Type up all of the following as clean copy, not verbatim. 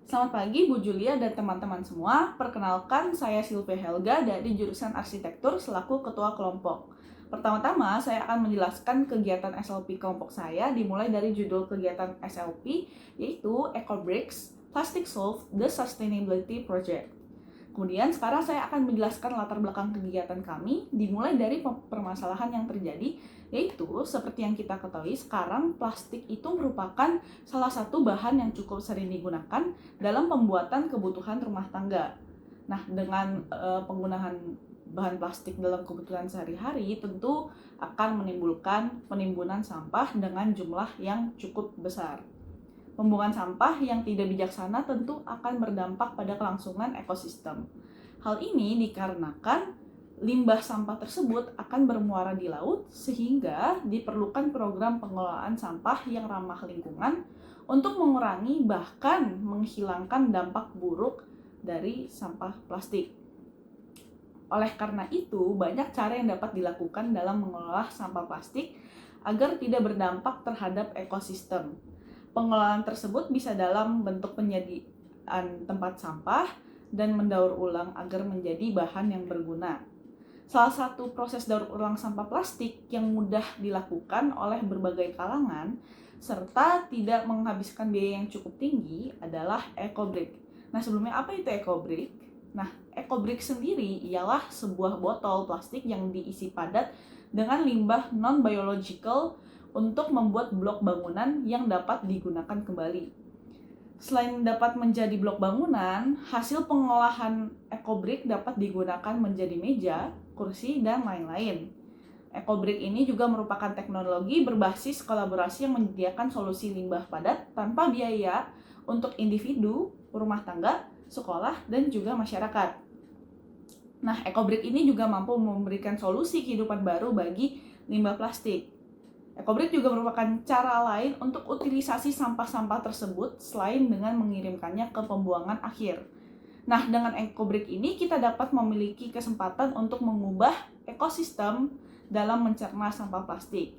Selamat pagi Bu Julia dan teman-teman semua. Perkenalkan, saya Silvia Helga dari jurusan Arsitektur selaku Ketua Kelompok. Pertama-tama, saya akan menjelaskan kegiatan SLP kelompok saya dimulai dari judul kegiatan SLP, yaitu EcoBricks, Plastic Solve the Sustainability Project. Kemudian sekarang saya akan menjelaskan latar belakang kegiatan kami dimulai dari permasalahan yang terjadi, yaitu seperti yang kita ketahui sekarang plastik itu merupakan salah satu bahan yang cukup sering digunakan dalam pembuatan kebutuhan rumah tangga. Nah, dengan penggunaan bahan plastik dalam kebutuhan sehari-hari tentu akan menimbulkan penimbunan sampah dengan jumlah yang cukup besar. Pembuangan sampah yang tidak bijaksana tentu akan berdampak pada kelangsungan ekosistem. Hal ini dikarenakan limbah sampah tersebut akan bermuara di laut sehingga diperlukan program pengelolaan sampah yang ramah lingkungan untuk mengurangi bahkan menghilangkan dampak buruk dari sampah plastik. Oleh karena itu, banyak cara yang dapat dilakukan dalam mengelola sampah plastik agar tidak berdampak terhadap ekosistem. Pengelolaan tersebut bisa dalam bentuk penyediaan tempat sampah dan mendaur ulang agar menjadi bahan yang berguna. Salah satu proses daur ulang sampah plastik yang mudah dilakukan oleh berbagai kalangan serta tidak menghabiskan biaya yang cukup tinggi adalah EcoBrick. Nah, sebelumnya apa itu EcoBrick? Nah, EcoBrick sendiri ialah sebuah botol plastik yang diisi padat dengan limbah non-biological untuk membuat blok bangunan yang dapat digunakan kembali. Selain dapat menjadi blok bangunan, hasil pengolahan EcoBrick dapat digunakan menjadi meja, kursi, dan lain-lain. EcoBrick ini juga merupakan teknologi berbasis kolaborasi yang menyediakan solusi limbah padat tanpa biaya untuk individu, rumah tangga, sekolah, dan juga masyarakat. Nah, EcoBrick ini juga mampu memberikan solusi kehidupan baru bagi limbah plastik. EcoBrick juga merupakan cara lain untuk utilisasi sampah-sampah tersebut selain dengan mengirimkannya ke pembuangan akhir. Nah, dengan EcoBrick ini kita dapat memiliki kesempatan untuk mengubah ekosistem dalam mencerna sampah plastik.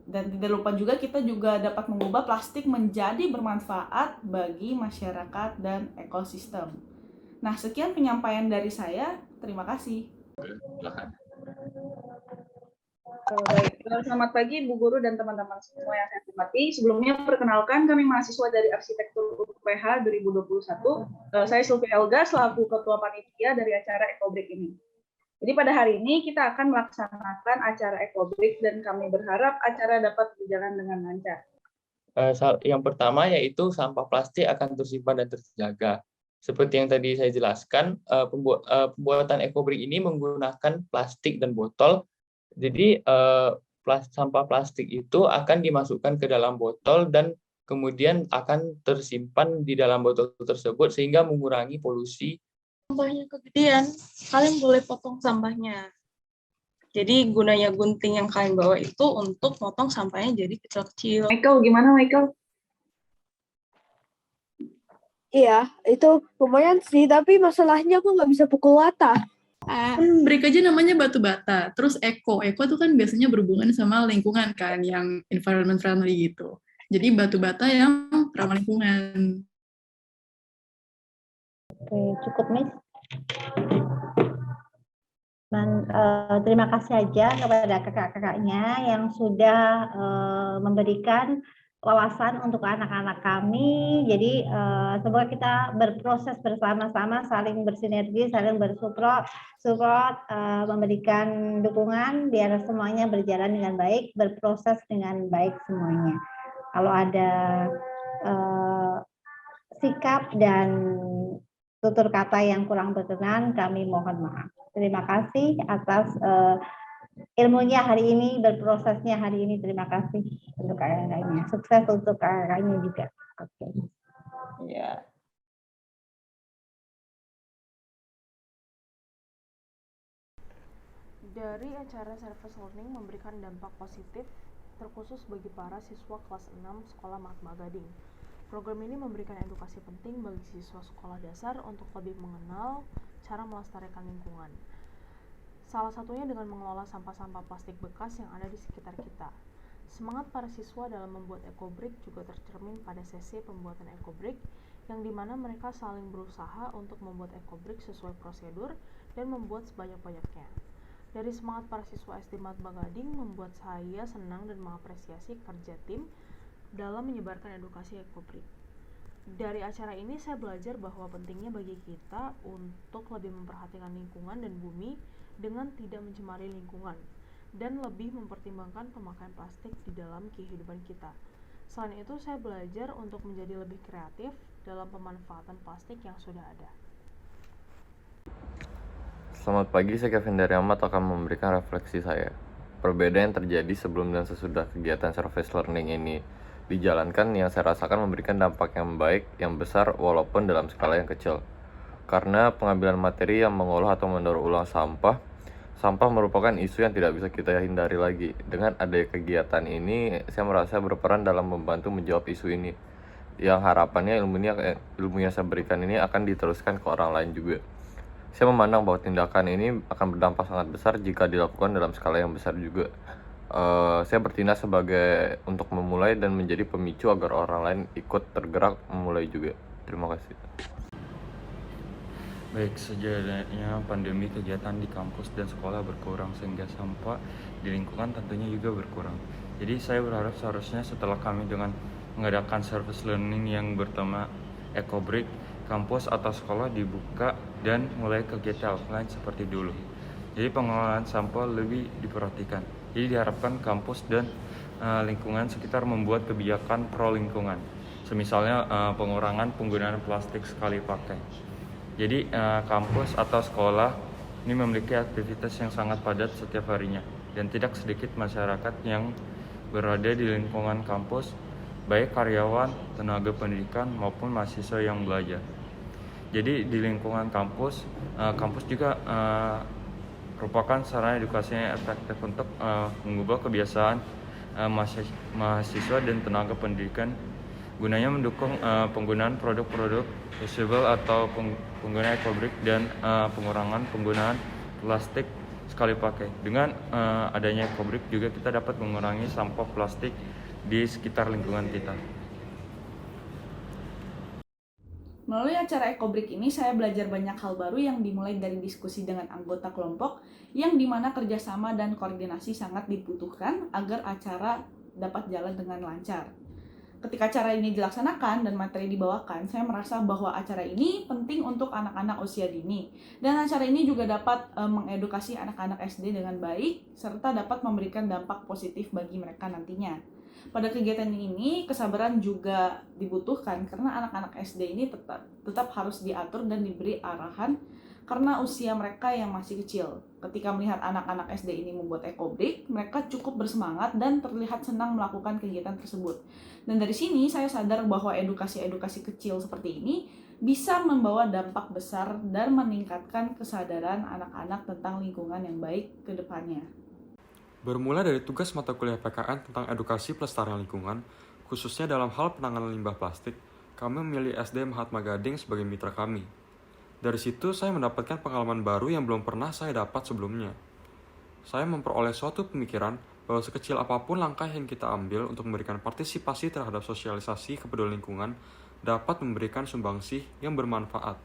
Dan tidak lupa juga kita juga dapat mengubah plastik menjadi bermanfaat bagi masyarakat dan ekosistem. Nah, sekian penyampaian dari saya. Terima kasih. Baik, selamat pagi Bu Guru dan teman-teman semua yang saya hormati. Sebelumnya perkenalkan kami mahasiswa dari Arsitektur UPH 2021. Saya Silvia Elga selaku Ketua Panitia dari acara EcoBrick ini. Jadi pada hari ini kita akan melaksanakan acara EcoBrick dan kami berharap acara dapat berjalan dengan lancar. Yang pertama yaitu sampah plastik akan tersimpan dan terjaga. Seperti yang tadi saya jelaskan, pembuatan EcoBrick ini menggunakan plastik dan botol. Jadi sampah plastik itu akan dimasukkan ke dalam botol dan kemudian akan tersimpan di dalam botol tersebut sehingga mengurangi polusi. Sampahnya kegedean, kalian boleh potong sampahnya. Jadi gunanya gunting yang kalian bawa itu untuk potong sampahnya jadi kecil-kecil. Michael, gimana Michael? Iya, itu lumayan sih, tapi masalahnya aku nggak bisa pukul rata. Break aja namanya batu bata. Terus eco itu kan biasanya berhubungan sama lingkungan kan, yang environment friendly gitu. Jadi batu bata yang ramah lingkungan. Oke, cukup Miss. Dan terima kasih aja kepada kakak-kakaknya yang sudah memberikan wawasan untuk anak-anak kami. Jadi semoga kita berproses bersama-sama, saling bersinergi, saling bersupport, memberikan dukungan biar semuanya berjalan dengan baik, berproses dengan baik semuanya. Kalau ada sikap dan tutur kata yang kurang berkenan, kami mohon maaf. Terima kasih atas ilmunya hari ini, berprosesnya hari ini. Terima kasih untuk kakak-kakaknya. Sukses untuk kakak-kakaknya juga. Oke. Ya. Dari acara Service Learning memberikan dampak positif terkhusus bagi para siswa kelas 6 Sekolah Mahatma Gading. Program ini memberikan edukasi penting bagi siswa sekolah dasar untuk lebih mengenal cara melestarikan lingkungan. Salah satunya dengan mengelola sampah-sampah plastik bekas yang ada di sekitar kita. Semangat para siswa dalam membuat EcoBrick juga tercermin pada sesi pembuatan EcoBrick yang dimana mereka saling berusaha untuk membuat ekobrik sesuai prosedur dan membuat sebanyak-banyaknya. Dari semangat para siswa SD Matma Gading membuat saya senang dan mengapresiasi kerja tim dalam menyebarkan edukasi ekobrik. Dari acara ini saya belajar bahwa pentingnya bagi kita untuk lebih memperhatikan lingkungan dan bumi dengan tidak mencemari lingkungan dan lebih mempertimbangkan pemakaian plastik di dalam kehidupan kita. Selain itu, saya belajar untuk menjadi lebih kreatif dalam pemanfaatan plastik yang sudah ada. Selamat pagi, saya Kevin dari Amat akan memberikan refleksi saya. Perbedaan yang terjadi sebelum dan sesudah kegiatan service learning ini dijalankan yang saya rasakan memberikan dampak yang baik, yang besar, walaupun dalam skala yang kecil. Karena pengambilan materi yang mengolah atau mendaur ulang sampah merupakan isu yang tidak bisa kita hindari lagi. Dengan adanya kegiatan ini, saya merasa berperan dalam membantu menjawab isu ini. Yang harapannya ilmu yang saya berikan ini akan diteruskan ke orang lain juga. Saya memandang bahwa tindakan ini akan berdampak sangat besar jika dilakukan dalam skala yang besar juga. Saya bertindak sebagai untuk memulai dan menjadi pemicu agar orang lain ikut tergerak memulai juga. Terima kasih. Baik, sejadinya pandemi kegiatan di kampus dan sekolah berkurang sehingga sampah di lingkungan tentunya juga berkurang. Jadi saya berharap seharusnya setelah kami dengan mengadakan service learning yang bertema ekobrik, kampus atau sekolah dibuka dan mulai kegiatan offline seperti dulu. Jadi pengelolaan sampah lebih diperhatikan. Jadi diharapkan kampus dan lingkungan sekitar membuat kebijakan pro lingkungan. Semisalnya pengurangan penggunaan plastik sekali pakai. Jadi kampus atau sekolah ini memiliki aktivitas yang sangat padat setiap harinya dan tidak sedikit masyarakat yang berada di lingkungan kampus, baik karyawan, tenaga pendidikan maupun mahasiswa yang belajar. Jadi di lingkungan kampus juga merupakan sarana edukasi yang efektif untuk mengubah kebiasaan mahasiswa dan tenaga pendidikan gunanya mendukung penggunaan produk-produk sustainable atau penggunaan ekobrik dan pengurangan penggunaan plastik sekali pakai. Dengan adanya ekobrik juga kita dapat mengurangi sampah plastik di sekitar lingkungan kita. Melalui acara ekobrik ini, saya belajar banyak hal baru yang dimulai dari diskusi dengan anggota kelompok, yang dimana kerjasama dan koordinasi sangat dibutuhkan agar acara dapat jalan dengan lancar. Ketika acara ini dilaksanakan dan materi dibawakan, saya merasa bahwa acara ini penting untuk anak-anak usia dini. Dan acara ini juga dapat mengedukasi anak-anak SD dengan baik, serta dapat memberikan dampak positif bagi mereka nantinya. Pada kegiatan ini, kesabaran juga dibutuhkan karena anak-anak SD ini tetap harus diatur dan diberi arahan karena usia mereka yang masih kecil. Ketika melihat anak-anak SD ini membuat ekobrik, mereka cukup bersemangat dan terlihat senang melakukan kegiatan tersebut. Dan dari sini saya sadar bahwa edukasi-edukasi kecil seperti ini bisa membawa dampak besar dan meningkatkan kesadaran anak-anak tentang lingkungan yang baik ke depannya. Bermula dari tugas mata kuliah PKN tentang edukasi pelestarian lingkungan, khususnya dalam hal penanganan limbah plastik, kami memilih SD Mahatma Gading sebagai mitra kami. Dari situ saya mendapatkan pengalaman baru yang belum pernah saya dapat sebelumnya. Saya memperoleh suatu pemikiran bahwa sekecil apapun langkah yang kita ambil untuk memberikan partisipasi terhadap sosialisasi kepedulian lingkungan dapat memberikan sumbangsih yang bermanfaat.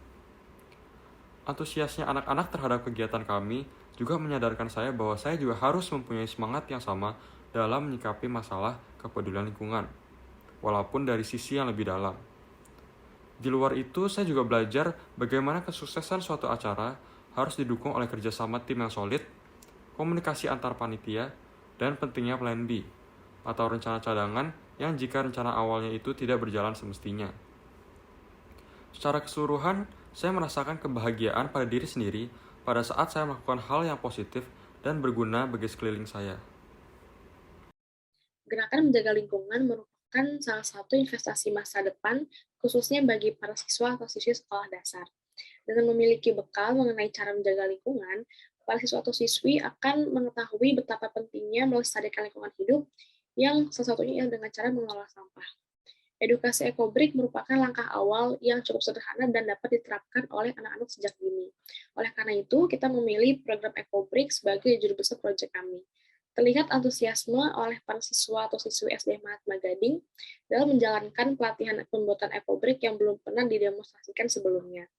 Antusiasnya anak-anak terhadap kegiatan kami juga menyadarkan saya bahwa saya juga harus mempunyai semangat yang sama dalam menyikapi masalah kepedulian lingkungan, walaupun dari sisi yang lebih dalam. Di luar itu, saya juga belajar bagaimana kesuksesan suatu acara harus didukung oleh kerjasama tim yang solid, komunikasi antar panitia, dan pentingnya plan B, atau rencana cadangan yang jika rencana awalnya itu tidak berjalan semestinya. Secara keseluruhan, saya merasakan kebahagiaan pada diri sendiri pada saat saya melakukan hal yang positif dan berguna bagi sekeliling saya. Gerakan menjaga lingkungan merupakan salah satu investasi masa depan, khususnya bagi para siswa atau siswi sekolah dasar. Dengan memiliki bekal mengenai cara menjaga lingkungan, para siswa atau siswi akan mengetahui betapa pentingnya melestarikan lingkungan hidup, yang salah satunya dengan cara mengelola sampah. Edukasi ekobrik merupakan langkah awal yang cukup sederhana dan dapat diterapkan oleh anak-anak sejak dini. Oleh karena itu, kita memilih program ekobrik sebagai juru besar proyek kami. Terlihat antusiasme oleh para siswa atau siswi SD Mahatma Gading dalam menjalankan pelatihan pembuatan ekobrik yang belum pernah didemonstrasikan sebelumnya.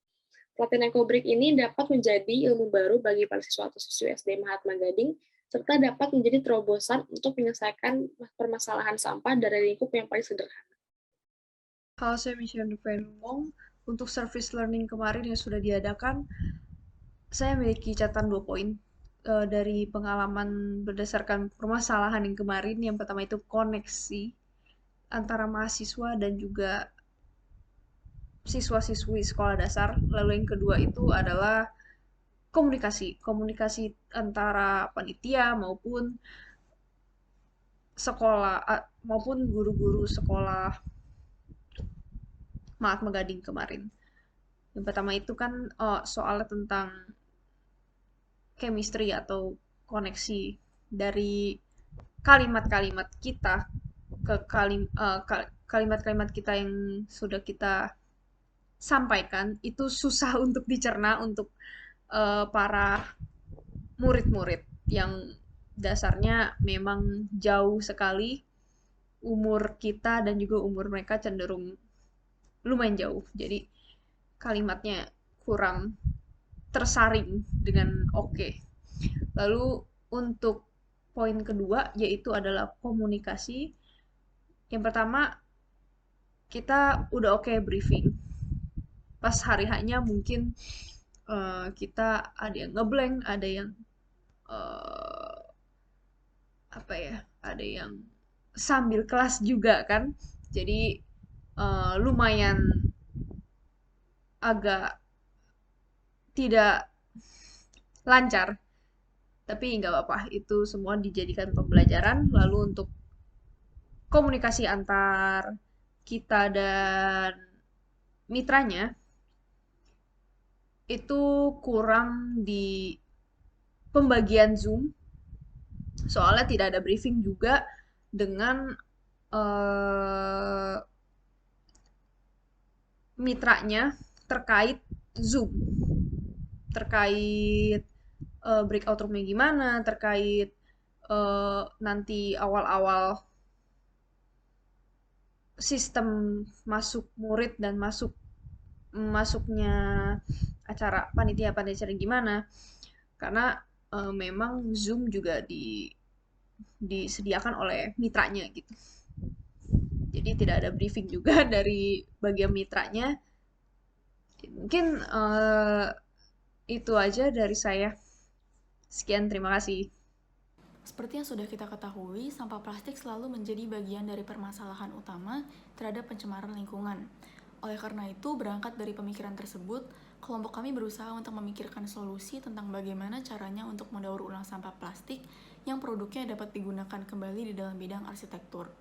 Pelatihan ekobrik ini dapat menjadi ilmu baru bagi para siswa atau siswi SD Mahatma Gading, serta dapat menjadi terobosan untuk menyelesaikan permasalahan sampah dari lingkup yang paling sederhana. Halo, saya Michelle Nupeng. Untuk service learning kemarin yang sudah diadakan, saya memiliki catatan 2 poin dari pengalaman berdasarkan permasalahan yang kemarin. Yang pertama itu koneksi antara mahasiswa dan juga siswa-siswi sekolah dasar. Lalu yang kedua itu adalah komunikasi antara panitia maupun sekolah maupun guru-guru sekolah Mahatma Gading kemarin. Yang pertama itu kan soalnya tentang chemistry atau koneksi dari kalimat-kalimat kita ke kalimat-kalimat kita yang sudah kita sampaikan itu susah untuk dicerna untuk para murid-murid yang dasarnya memang jauh sekali umur kita dan juga umur mereka cenderung lumayan jauh. Jadi kalimatnya kurang tersaring dengan oke. Lalu untuk poin kedua yaitu adalah komunikasi. Yang pertama, kita udah oke briefing. Pas hari hanya mungkin kita ada yang ngeblank, ada yang ada yang sambil kelas juga kan. Jadi lumayan agak tidak lancar, tapi nggak apa-apa, itu semua dijadikan pembelajaran. Lalu untuk komunikasi antar kita dan mitranya itu kurang di pembagian Zoom, soalnya tidak ada briefing juga dengan mitranya terkait Zoom, terkait breakout room-nya gimana, terkait nanti awal-awal sistem masuk murid dan masuknya acara panitia gimana, karena memang Zoom juga disediakan oleh mitranya gitu. Jadi tidak ada briefing juga dari bagian mitranya. Mungkin itu aja dari saya. Sekian, terima kasih. Seperti yang sudah kita ketahui, sampah plastik selalu menjadi bagian dari permasalahan utama terhadap pencemaran lingkungan. Oleh karena itu, berangkat dari pemikiran tersebut, kelompok kami berusaha untuk memikirkan solusi tentang bagaimana caranya untuk mendaur ulang sampah plastik yang produknya dapat digunakan kembali di dalam bidang arsitektur.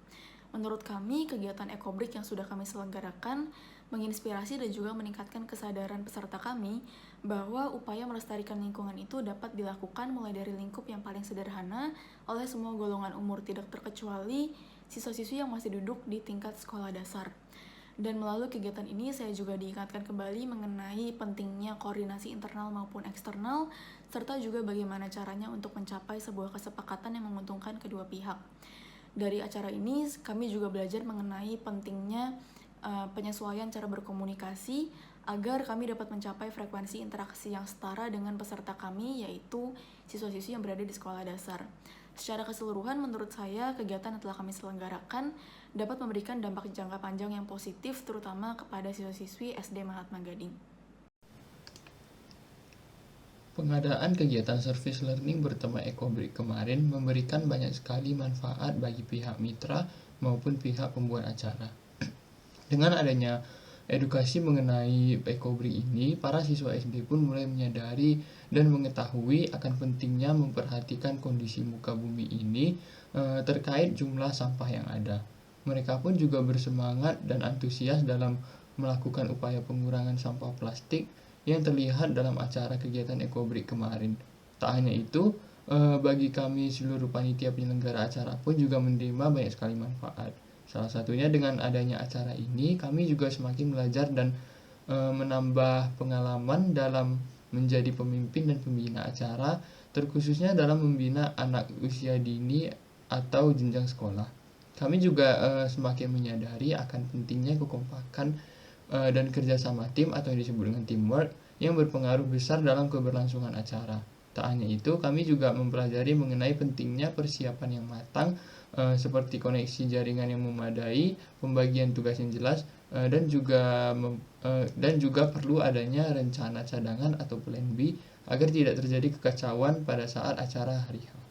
Menurut kami, kegiatan ekobrik yang sudah kami selenggarakan menginspirasi dan juga meningkatkan kesadaran peserta kami bahwa upaya melestarikan lingkungan itu dapat dilakukan mulai dari lingkup yang paling sederhana oleh semua golongan umur, tidak terkecuali siswa-siswi yang masih duduk di tingkat sekolah dasar. Dan melalui kegiatan ini saya juga diingatkan kembali mengenai pentingnya koordinasi internal maupun eksternal, serta juga bagaimana caranya untuk mencapai sebuah kesepakatan yang menguntungkan kedua pihak. Dari acara ini kami juga belajar mengenai pentingnya penyesuaian cara berkomunikasi agar kami dapat mencapai frekuensi interaksi yang setara dengan peserta kami, yaitu siswa-siswi yang berada di sekolah dasar. Secara keseluruhan, menurut saya, kegiatan yang telah kami selenggarakan dapat memberikan dampak jangka panjang yang positif, terutama kepada siswa-siswi SD Mahatma Gading. Pengadaan kegiatan service learning bertema ekobrik kemarin memberikan banyak sekali manfaat bagi pihak mitra maupun pihak pembuat acara. Dengan adanya edukasi mengenai ekobrik ini, para siswa SD pun mulai menyadari dan mengetahui akan pentingnya memperhatikan kondisi muka bumi ini terkait jumlah sampah yang ada. Mereka pun juga bersemangat dan antusias dalam melakukan upaya pengurangan sampah plastik yang terlihat dalam acara kegiatan ekobrik kemarin. Tak hanya itu, bagi kami seluruh panitia penyelenggara acara pun juga menerima banyak sekali manfaat. Salah satunya dengan adanya acara ini, kami juga semakin belajar dan menambah pengalaman dalam menjadi pemimpin dan pembina acara, terkhususnya dalam membina anak usia dini atau jenjang sekolah. Kami juga semakin menyadari akan pentingnya kekompakan dan kerjasama tim atau yang disebut dengan teamwork yang berpengaruh besar dalam keberlangsungan acara. Tak hanya itu, kami juga mempelajari mengenai pentingnya persiapan yang matang seperti koneksi jaringan yang memadai, pembagian tugas yang jelas, dan juga perlu adanya rencana cadangan atau plan B agar tidak terjadi kekacauan pada saat acara hari H.